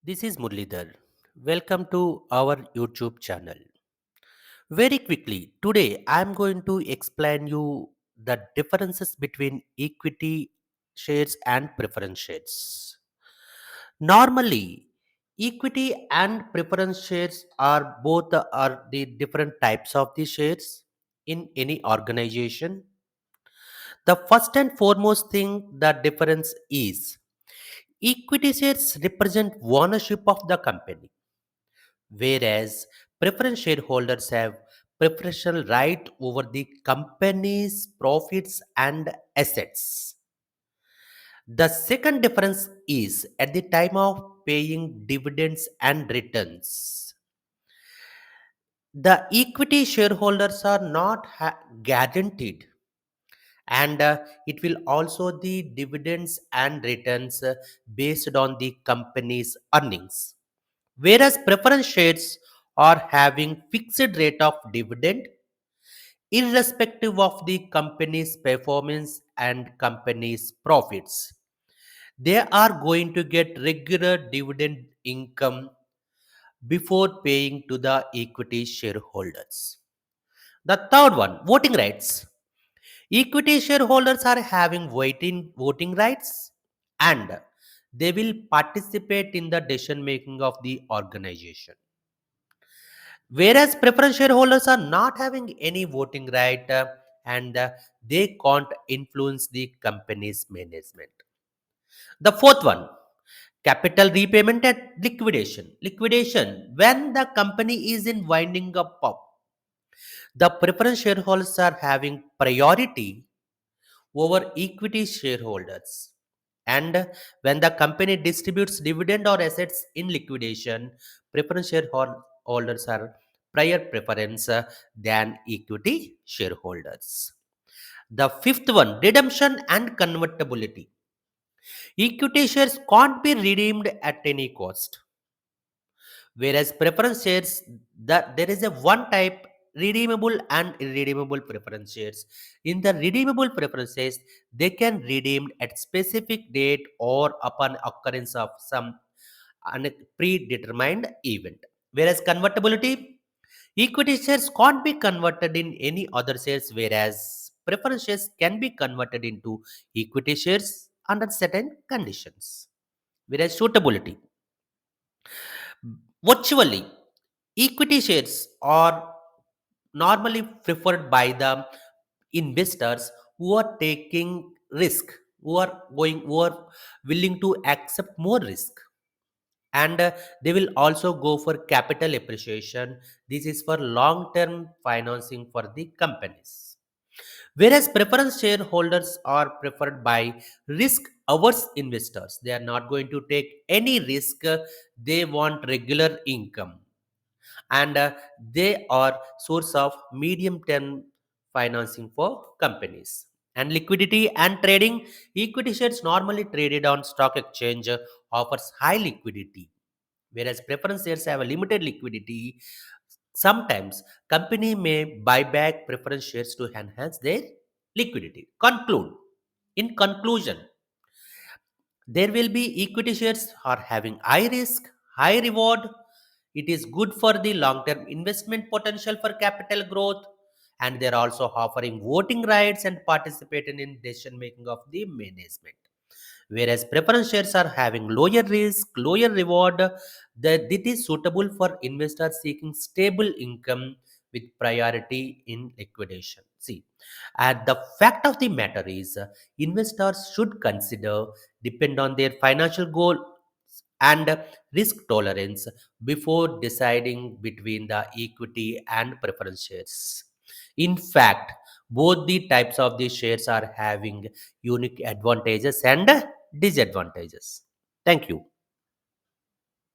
This is Murlidhar. Welcome to our YouTube channel. Very quickly, today I am going to explain you the differences between equity shares and preference shares. Normally, equity and preference shares are both are the different types of the shares in any organization. The first and foremost thing the difference is equity shares represent ownership of the company, whereas preference shareholders have preferential right over the company's profits and assets. The second difference is at the time of paying dividends and returns. The equity shareholders are not guaranteed, and it will also the dividends and returns based on the company's earnings, whereas preference shares are having fixed rate of dividend irrespective of the company's performance and company's profits. They are going to get regular dividend income before paying to the equity shareholders. The third one, voting rights. Equity shareholders are having voting rights, and they will participate in the decision making of the organization. Whereas preference shareholders are not having any voting right, and they can't influence the company's management. The fourth one, capital repayment and liquidation. Liquidation, when the company is in winding up, the preference shareholders are having priority over equity shareholders. And when the company distributes dividend or assets in liquidation, preference shareholders are prior preference than equity shareholders. The fifth one, redemption and convertibility. Equity shares can't be redeemed at any cost, whereas preference shares, that there is a one type redeemable and irredeemable preference shares. In the redeemable preferences, they can redeemed at specific date or upon occurrence of some predetermined event, whereas convertibility, equity shares can't be converted in any other shares, whereas preference shares can be converted into equity shares under certain conditions. Whereas suitability, virtually, equity shares are normally preferred by the investors who are taking risk, who are willing to accept more risk, and they will also go for capital appreciation. This is for long term financing for the companies. Whereas preference shareholders are preferred by risk averse investors. They are not going to take any risk. They want regular income, and they are source of medium term financing for companies. And liquidity and trading, equity shares normally traded on stock exchange offers high liquidity, whereas preference shares have a limited liquidity. Sometimes company may buy back preference shares to enhance their liquidity. In conclusion, there will be equity shares are having high risk, high reward. It is good for the long term investment potential for capital growth, and they're also offering voting rights and participating in decision making of the management. Whereas preference shares are having lower risk, lower reward, that it is suitable for investors seeking stable income with priority in liquidation. See, and the fact of the matter is, investors should consider depend on their financial goal and risk tolerance before deciding between the equity and preference shares. In fact, both the types of these shares are having unique advantages and disadvantages. Thank you.